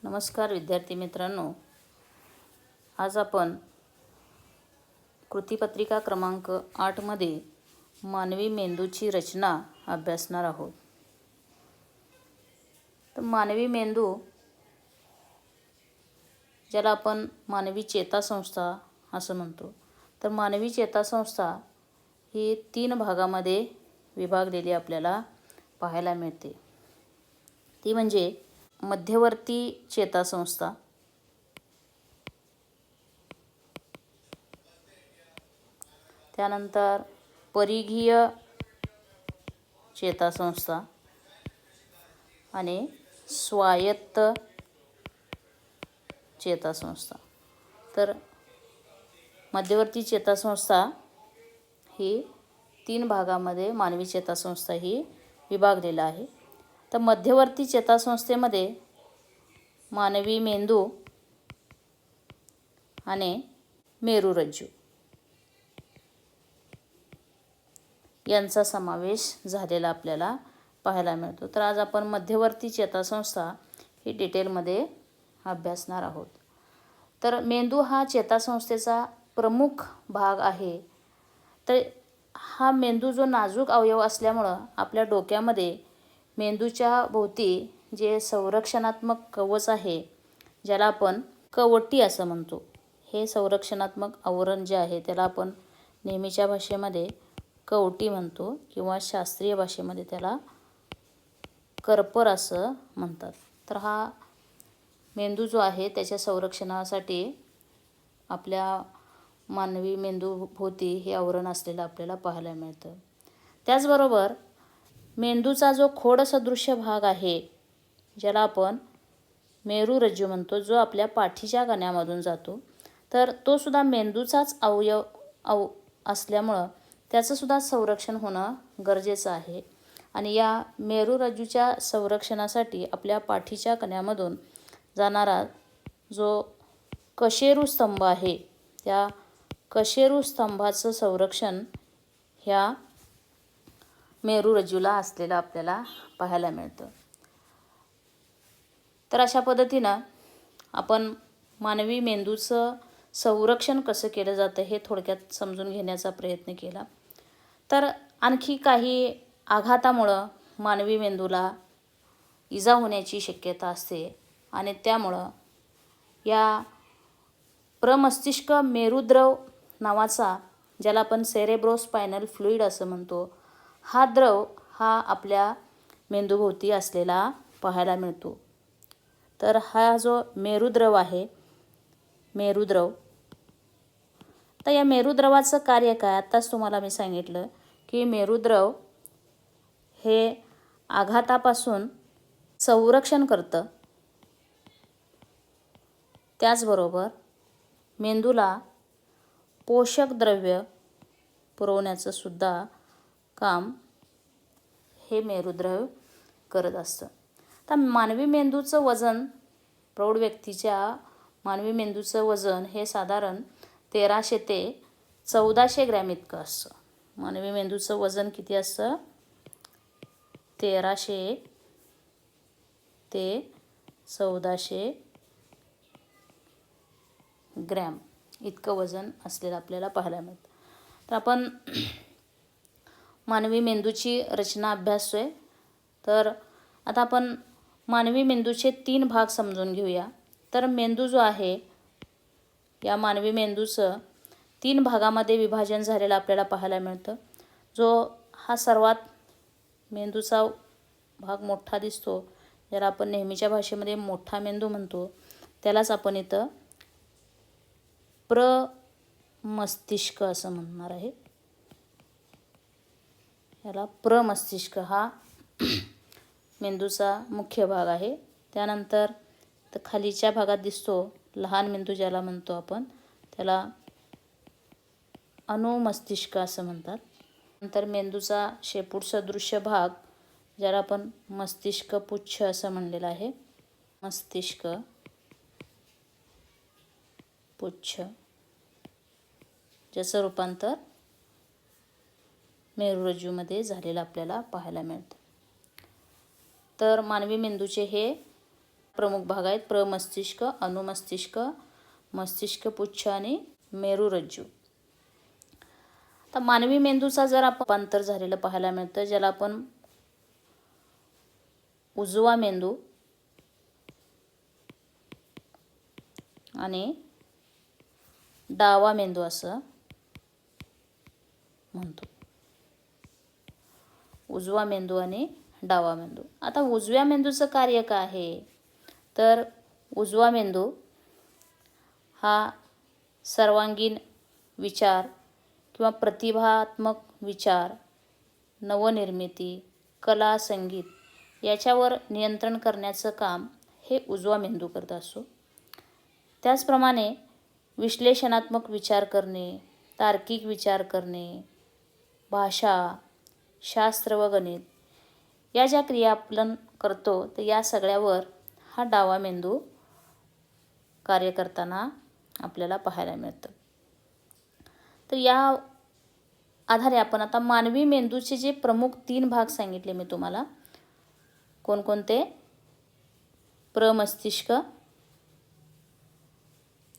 नमस्कार विद्यार्थी मित्रांनो, आज आपण कृतीपत्रिका क्रमांक 8 मध्ये मानवी मेंदूची रचना अभ्यासणार आहोत। तर मानवी मेंदू ज्याला आपण मानवी चेतासंस्था असं म्हणतो, तर मानवी चेतासंस्था ही 3 भागामध्ये विभागलेली आपल्याला पाहायला मिळते। ती म्हणजे मध्यवर्ती चेतासंस्था, त्यानंतर परिघीय चेतासंस्था आणि स्वायत्त चेतासंस्था। तर मध्यवर्ती चेतासंस्था ही 3 भागामध्ये मानवी चेतासंस्था ही विभागलेला आहे। तर मध्यवर्ती चेतासंस्थेमध्ये मानवी मेंदू आणि मेरुरज्जू यांचा समावेश झालेला आपल्याला पाहायला मिळतो। तर आज आपण मध्यवर्ती चेतासंस्था ही डिटेलमध्ये अभ्यासणार आहोत। तर मेंदू हा चेतासंस्थेचा प्रमुख भाग आहे। तर हा मेंदू जो नाजूक अवयव असल्यामुळं आपल्या डोक्यामध्ये मेंदूच्या भोवती जे संरक्षणात्मक कवच आहे, ज्याला आपण कवटी असं म्हणतो, हे संरक्षणात्मक आवरण जे आहे त्याला आपण नेहमीच्या भाषेमध्ये कवटी म्हणतो किंवा शास्त्रीय भाषेमध्ये त्याला करपर असं म्हणतात। तर हा मेंदू जो आहे त्याच्या संरक्षणासाठी आपल्या मानवी मेंदूभोवती हे आवरण असलेलं आपल्याला पाहायला मिळतं। त्याचबरोबर मेंदूचा जो खोडसदृश्य भाग आहे, ज्याला आपण मेरुरज्जू म्हणतो, जो आपल्या पाठीच्या कण्यामधून जातो, तर तो सुद्धा मेंदूचाच अवयव असल्यामुळं त्याचं सुद्धा संरक्षण होणं गरजेचं आहे। आणि या मेरुरज्जूच्या संरक्षणासाठी आपल्या पाठीच्या कण्यामधून जाणारा जो कशेरू स्तंभ आहे, त्या कशेरू स्तंभाचं संरक्षण ह्या मेरुरज्जूला असलेलं आपल्याला पाहायला मिळतं। तर अशा पद्धतीनं आपण मानवी मेंदूचं संरक्षण कसं केलं जातं हे थोडक्यात समजून घेण्याचा प्रयत्न केला। तर आणखी काही आघातामुळं मानवी मेंदूला इजा होण्याची शक्यता असते आणि त्यामुळं या प्रमस्तिष्क मेरुद्रव नावाचा, ज्याला आपण सेरेब्रोस्पायनल फ्लुइड असं म्हणतो, हा द्रव हा आपल्या मेंदूभोवती असलेला पाहायला मिळतो। तर हा जो मेरुद्रव आहे, मेरुद्रव, तर या मेरुद्रवाचं कार्य काय, आत्ताच तुम्हाला मी सांगितलं की मेरुद्रव हे आघातापासून संरक्षण करतं। त्याचबरोबर मेंदूला पोषक द्रव्य पुरवण्याचं सुद्धा काम हे मेरुद्रव करत असतं। तर मानवी मेंदूचं वजन, प्रौढ व्यक्तीच्या मानवी मेंदूचं वजन हे साधारण 1300 ते 1400 ग्रॅम इतकं असतं। मानवी मेंदूचं वजन किती असतं? 1300 ते 1400 ग्रॅम इतकं वजन असलेलं आपल्याला पाहायला मिळतं। तर आपण मानवी मेंदूची रचना अभ्यासतोय। तर आता आपण मानवी मेंदूचे 3 भाग समजून घेऊया। तर मेंदू जो आहे, या मानवी मेंदूचं 3 भागामध्ये विभाजन झालेलं आपल्याला पाहायला मिळतं। जो हा सर्वात मेंदूचा भाग मोठा दिसतो, ज्याला आपण नेहमीच्या भाषेमध्ये मोठा मेंदू म्हणतो, त्यालाच आपण इथं प्रमस्तिष्क असं म्हणणार आहे। याला प्रमस्तिष्क हा मेंदूचा मुख्य भाग आहे। त्यानंतर तर खालीच्या भागात दिसतो लहान मेंदू, ज्याला म्हणतो आपण, त्याला अनुमस्तिष्क असं म्हणतात। नंतर मेंदूचा शेपूट सदृश्य भाग, ज्याला आपण मस्तिष्क पुच्छ असं म्हणलेलं आहे, मस्तिष्क पुच्छ, ज्याचं रूपांतर मेरुरज्जूमध्ये झालेलं आपल्याला पाहायला मिळतं। तर मानवी मेंदूचे हे प्रमुख भाग आहेत: प्रमस्तिष्क, अनुमस्तिष्क, मस्तिष्क पुच्छ आणि मेरुरज्जू. आता मानवी मेंदूचा जर आपण रूपांतर झालेलं पाहायला मिळतं, ज्याला आपण उजवा मेंदू आणि डावा मेंदू असं म्हणतो. उजवा मेंदू आणि डावा मेंदू. आता उजव्या मेंदूचं कार्य काय आहे? तर उजवा मेंदू हा सर्वांगीण विचार किंवा प्रतिभात्मक विचार, नवनिर्मिती, कला, संगीत याच्यावर नियंत्रण करण्याचं काम हे उजवा मेंदू करत असतो. त्याचप्रमाणे विश्लेषणात्मक विचार करणे, तार्किक विचार करणे, भाषा, शास्त्र व गणित या ज्या क्रिया आपण करतो, तर या सगळ्यावर हा डावा मेंदू कार्य करताना आपल्याला पाहायला मिळतं. तर या आधारे आपण आता मानवी मेंदूचे जे प्रमुख 3 भाग सांगितले मी तुम्हाला, कोणकोणते? प्रमस्तिष्क,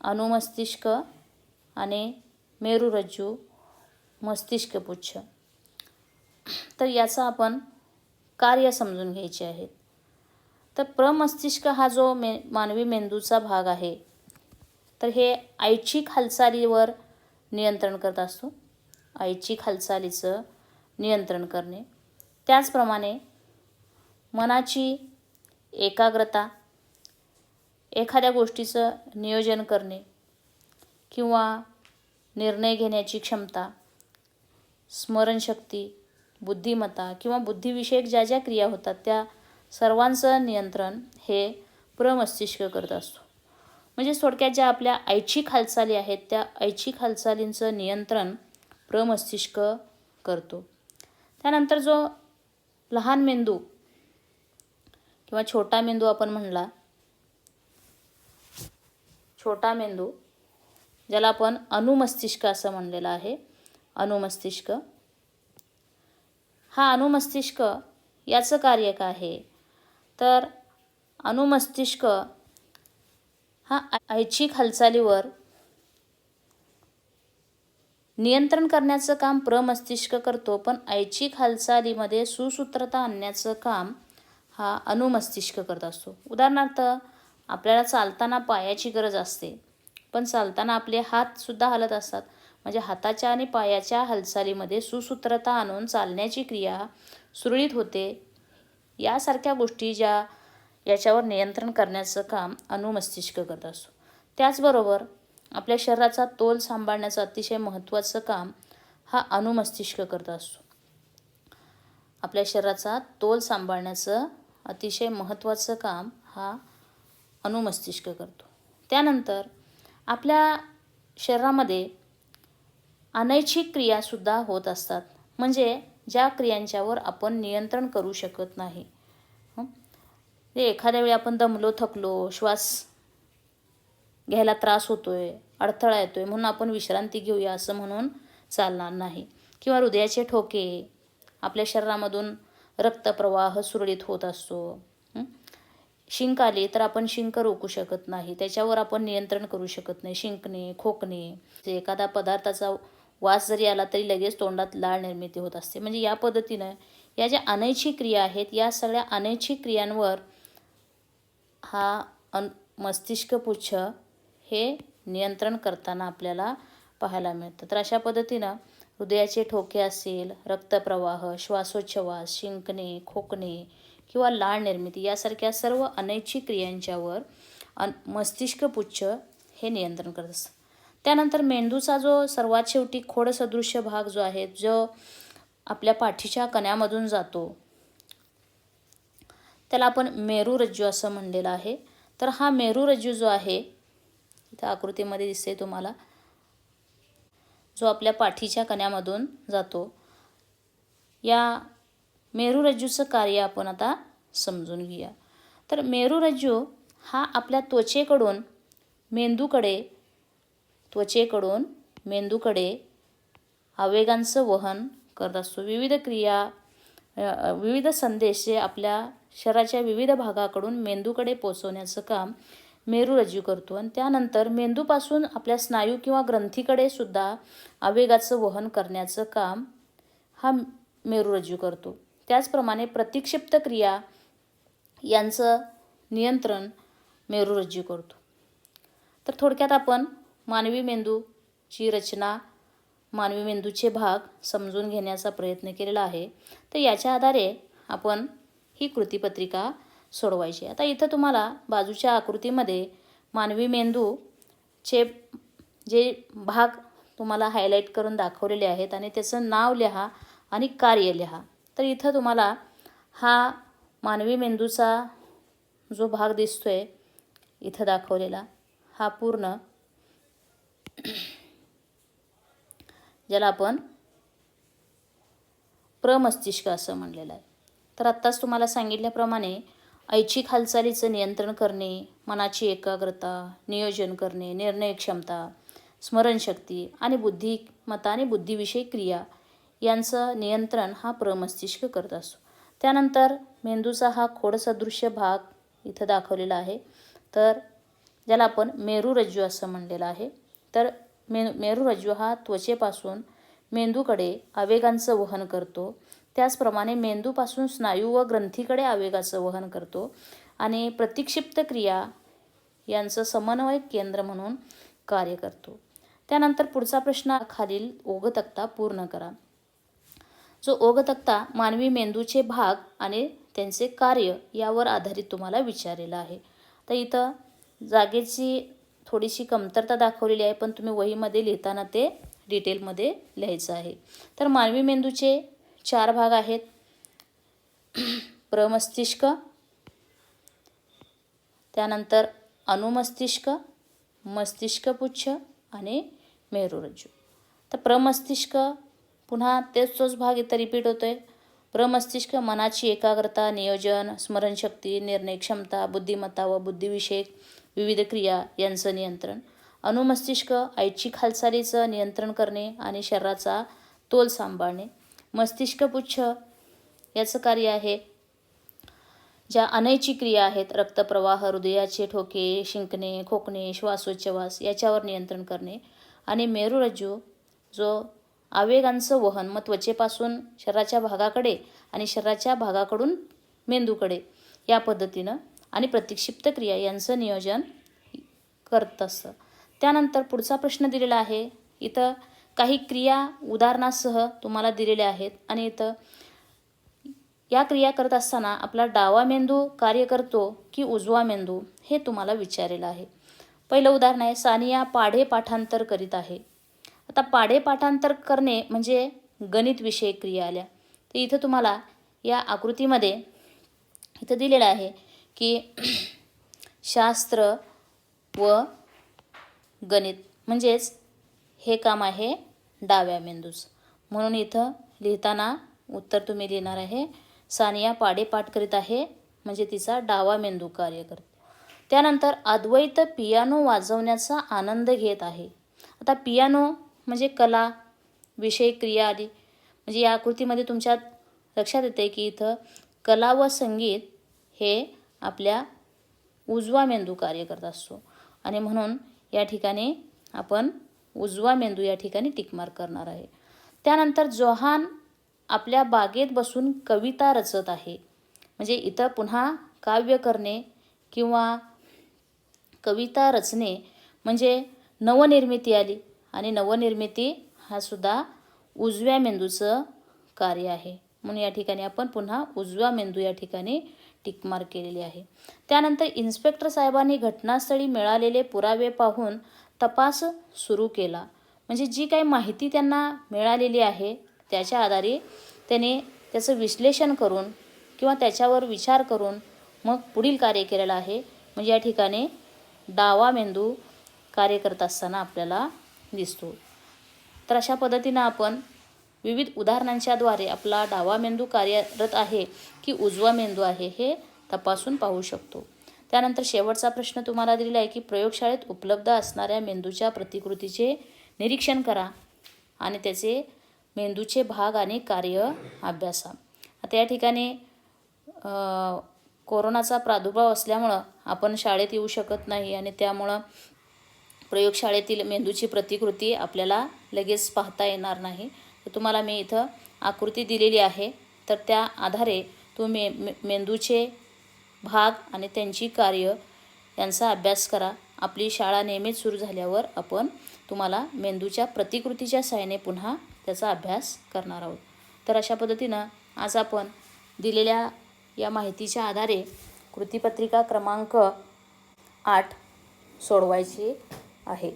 अनुमस्तिष्क आणि मेरुरज्जू, मस्तिष्क पुच्छ. तर याचं आपण कार्य समजून घ्यायचे आहेत. तर प्रमस्तिष्क हा जो मानवी मेंदूचा भाग आहे, तर हे ऐच्छिक हालचालीवर नियंत्रण करत असतो. ऐच्छिक हालचालीचं नियंत्रण करणे, त्याचप्रमाणे मनाची एकाग्रता, एखाद्या गोष्टीचं नियोजन करणे किंवा निर्णय घेण्याची क्षमता, स्मरणशक्ती, बुद्धिमत्ता किंवा बुद्धिविषयक ज्या ज्या क्रिया होतात त्या सर्वांचं नियंत्रण हे प्रमस्तिष्क करत असतो. म्हणजे थोडक्यात ज्या आपल्या ऐच्छिक हालचाली आहेत त्या ऐच्छिक हालचालींचं नियंत्रण प्रमस्तिष्क करतो. त्यानंतर जो लहान मेंदू किंवा छोटा मेंदू आपण म्हणला, छोटा मेंदू ज्याला आपण अनुमस्तिष्क असं म्हणलेलं आहे, अनुमस्तिष्क. हा अनुमस्तिष्क याचं कार्य काय आहे? तर अनुमस्तिष्क हा ऐच्छिक हालचालीवर नियंत्रण करण्याचं काम प्रमस्तिष्क करतो, पण ऐच्छिक हालचालीमध्ये सुसूत्रता आणण्याचं काम हा अनुमस्तिष्क करत असतो. उदाहरणार्थ, आपल्याला चालताना पायाची गरज असते, पण चालताना आपले हातसुद्धा हलत असतात. म्हणजे हाताच्या आणि पायाच्या हालचालीमध्ये सुसूत्रता आणून चालण्याची क्रिया सुरळीत होते. यासारख्या गोष्टी ज्या याच्यावर नियंत्रण करण्याचं काम अनुमस्तिष्क करत असतो. त्याचबरोबर आपल्या शरीराचा तोल सांभाळण्याचं अतिशय महत्त्वाचं काम हा अनुमस्तिष्क करत असतो. आपल्या शरीराचा तोल सांभाळण्याचं अतिशय महत्त्वाचं काम हा अनुमस्तिष्क करतो. त्यानंतर आपल्या शरीरामध्ये अनैच्छिक क्रियासुद्धा होत असतात, म्हणजे ज्या क्रियांच्यावर आपण नियंत्रण करू शकत नाही. एखाद्या वेळी आपण दमलो, थकलो, श्वास घ्यायला त्रास होतोय, अडथळा येतोय म्हणून आपण विश्रांती घेऊया असं म्हणून चालणार नाही. किंवा हृदयाचे ठोके, आपल्या शरीरामधून रक्तप्रवाह सुरळीत होत असतो. शिंक आली तर आपण शिंक रोखू शकत नाही, त्याच्यावर आपण नियंत्रण करू शकत नाही. शिंकणे, खोकणे, एखादा पदार्थाचा वास जरी आला तरी लगेच तोंडात लाळ निर्मिती होत असते. म्हणजे या पद्धतीनं या ज्या अनैच्छिक क्रिया आहेत या सगळ्या अनैच्छिक क्रियांवर हा मस्तिष्क पुच्छ हे नियंत्रण करताना आपल्याला पाहायला मिळतं. तर अशा पद्धतीनं हृदयाचे ठोके असेल, रक्तप्रवाह, श्वासोच्छवास, शिंकणे, खोकणे किंवा लाळ निर्मिती यासारख्या सर्व अनैच्छिक क्रियांच्यावर मस्तिष्क पुच्छ हे नियंत्रण करत असतं. त्यानंतर मेंदूचा जो सर्वात शेवटी खोडसदृश्य भाग जो आहे, जो आपल्या पाठीच्या कण्यामधून जातो, त्याला आपण मेरुरज्जू असं म्हणलेलं आहे. तर हा मेरुरज्जू जो आहे, इथं आकृतीमध्ये दिसते तुम्हाला, जो आपल्या पाठीच्या कण्यामधून जातो, या मेरुरज्जूचं कार्य आपण आता समजून घेऊया. तर मेरुरज्जू हा आपल्या त्वचेकडून मेंदूकडे आवेगांचं वहन करत असतो. विविध क्रिया विविध संदेश जे आपल्या शरीराच्या विविध भागाकडून मेंदूकडे पोहोचवण्याचं काम मेरुरज्जू करतो. आणि त्यानंतर मेंदूपासून आपल्या स्नायू किंवा ग्रंथीकडे सुद्धा आवेगाचं वहन करण्याचं काम हा मेरुरज्जू करतो. त्याचप्रमाणे प्रतिक्षिप्त क्रिया यांचं नियंत्रण मेरुरज्जू करतो. तर थोडक्यात आपण मानवी मेंदूची रचना, मानवी मेंदूचे भाग समजून घेण्याचा प्रयत्न केलेला आहे. तर याच्या आधारे आपण ही कृतीपत्रिका सोडवायची. आता इथं तुम्हाला बाजूच्या आकृतीमध्ये मानवी मेंदूचे जे भाग तुम्हाला हायलाईट करून दाखवलेले आहेत आणि त्याचं नाव लिहा आणि कार्य लिहा. तर इथं तुम्हाला हा मानवी मेंदूचा जो भाग दिसतोय इथं दाखवलेला, हा पूर्ण ज्याला आपण प्रमस्तिष्क असं म्हणलेलं आहे. तर आत्ताच तुम्हाला सांगितल्याप्रमाणे ऐच्छिक हालचालीचं नियंत्रण करणे, मनाची एकाग्रता, नियोजन करणे, निर्णय क्षमता, स्मरणशक्ती आणि बुद्धिमत्ता आणि बुद्धिविषयक क्रिया यांचं नियंत्रण हा प्रमस्तिष्क करत असतो. त्यानंतर मेंदूचा हा खोडसदृश्य भाग इथं दाखवलेला आहे, तर ज्याला आपण मेरुरज्जू असं म्हणलेलं आहे. तर मेरुरज्जू हा त्वचेपासून मेंदूकडे आवेगांचं वहन करतो. त्याचप्रमाणे मेंदूपासून स्नायू व ग्रंथीकडे आवेगाचं वहन करतो आणि प्रतिक्षिप्त क्रिया यांचं समन्वय केंद्र म्हणून कार्य करतो. त्यानंतर पुढचा प्रश्न, खालील ओघतक्ता पूर्ण करा. जो ओघतक्ता मानवी मेंदूचे भाग आणि त्यांचे कार्य यावर आधारित तुम्हाला विचारलेला आहे. तर इथं जागेची थोडीशी कमतरता दाखवलेली आहे, पण तुम्ही वहीमध्ये लिहिताना ते डिटेलमध्ये लिहायचं आहे. तर मानवी मेंदूचे 4 भाग आहेत: प्रमस्तिष्क, त्यानंतर अनुमस्तिष्क, मस्तिष्कपुच्छ आणि मेरुरज्जू. तर प्रमस्तिष्क पुन्हा तोच भाग इथं रिपीट होतोय. प्रमस्तिष्क मनाची एकाग्रता, नियोजन, स्मरणशक्ती, निर्णय क्षमता, बुद्धिमत्ता व बुद्धिविषयक विविध क्रिया यांचं नियंत्रण. अनुमस्तिष्क ऐच्छिक हालचालीचं नियंत्रण करणे आणि शरीराचा तोल सांभाळणे. मस्तिष्कपुच्छ याचं कार्य आहे ज्या अनैच्छिक क्रिया आहेत, रक्तप्रवाह, हृदयाचे ठोके, शिंकणे, खोकणे, श्वासोच्छवास याच्यावर नियंत्रण करणे. आणि मेरुरज्जू जो आवेगांचं वहन मग त्वचेपासून शरीराच्या भागाकडे आणि शरीराच्या भागाकडून मेंदूकडे या पद्धतीनं आणि प्रतिक्षिप्त क्रिया यांचं नियोजन करत असतं. त्यानंतर पुढचा प्रश्न दिलेला आहे. इथं काही क्रिया उदाहरणासह तुम्हाला दिलेल्या आहेत आणि इथं या क्रिया करत असताना आपला डावा मेंदू कार्य करतो की उजवा मेंदू हे तुम्हाला विचारलेलं आहे. पहिलं उदाहरण आहे, सानिया पाढे पाठांतर करीत आहे. आता पाढे पाठांतर करणे म्हणजे गणित विषयक क्रिया आल्या. तर इथं तुम्हाला या आकृतीमध्ये इथं दिलेलं आहे की शास्त्र व गणित म्हणजेच हे काम आहे डाव्या मेंदूचं. म्हणून इथं लिहिताना उत्तर तुम्ही लिहिणार आहे सानिया पाढे पाठ करीत आहे म्हणजे तिचा डावा मेंदू कार्य करतो. त्यानंतर अद्वैत पियानो वाजवण्याचा आनंद घेत आहे. आता पियानो म्हणजे कला विषयक क्रिया आली. म्हणजे या आकृतीमध्ये तुमच्या लक्षात येते की इथं कला व संगीत हे आपल्या उजवा मेंदू कार्य करत असतो आणि म्हणून या ठिकाणी आपण उजवा मेंदू या ठिकाणी टिकमार्क करणार आहे. त्यानंतर जोहान आपल्या बागेत बसून कविता रचत आहे. म्हणजे इथं पुन्हा काव्य करणे किंवा कविता रचणे म्हणजे नवनिर्मिती आली आणि नवनिर्मिती हा सुद्धा उजव्या मेंदूचं कार्य आहे. म्हणून या ठिकाणी आपण पुन्हा उजवा मेंदू या ठिकाणी टिकमार्क केलेली आहे. त्यानंतर इन्स्पेक्टर साहेबांनी घटनास्थळी मिळालेले पुरावे पाहून तपास सुरू केला. म्हणजे जी काही माहिती त्यांना मिळालेली आहे त्याच्या आधारे त्याने त्याचं विश्लेषण करून किंवा त्याच्यावर विचार करून मग पुढील कार्य केलेलं आहे. म्हणजे या ठिकाणी डावा मेंदू कार्य करत असताना आपल्याला दिसतो. तर अशा पद्धतीनं आपण विविध उदाहरणांच्याद्वारे आपला डावा मेंदू कार्यरत आहे की उजवा मेंदू आहे हे तपासून पाहू शकतो. त्यानंतर शेवटचा प्रश्न तुम्हाला दिलेला आहे की प्रयोगशाळेत उपलब्ध असणाऱ्या मेंदूच्या प्रतिकृतीचे निरीक्षण करा आणि त्याचे मेंदूचे भाग आणि कार्य अभ्यासा. आता या ठिकाणी कोरोनाचा प्रादुर्भाव असल्यामुळं आपण शाळेत येऊ शकत नाही आणि त्यामुळं प्रयोगशाळेतील मेंदूची प्रतिकृती आपल्याला लगेच पाहता येणार नाही. तर तुम्हाला मी इथं आकृती दिलेली आहे, तर त्या आधारे तुम्ही मेंदूचे भाग आणि त्यांची कार्य यांचा अभ्यास करा. आपली शाळा नियमित सुरू झाल्यावर आपण तुम्हाला मेंदूच्या प्रतिकृतीच्या सहाय्याने पुन्हा त्याचा अभ्यास करणार आहोत. तर अशा पद्धतीनं आज आपण दिलेल्या या माहितीच्या आधारे कृतीपत्रिका क्रमांक 8 सोडवायची आहे.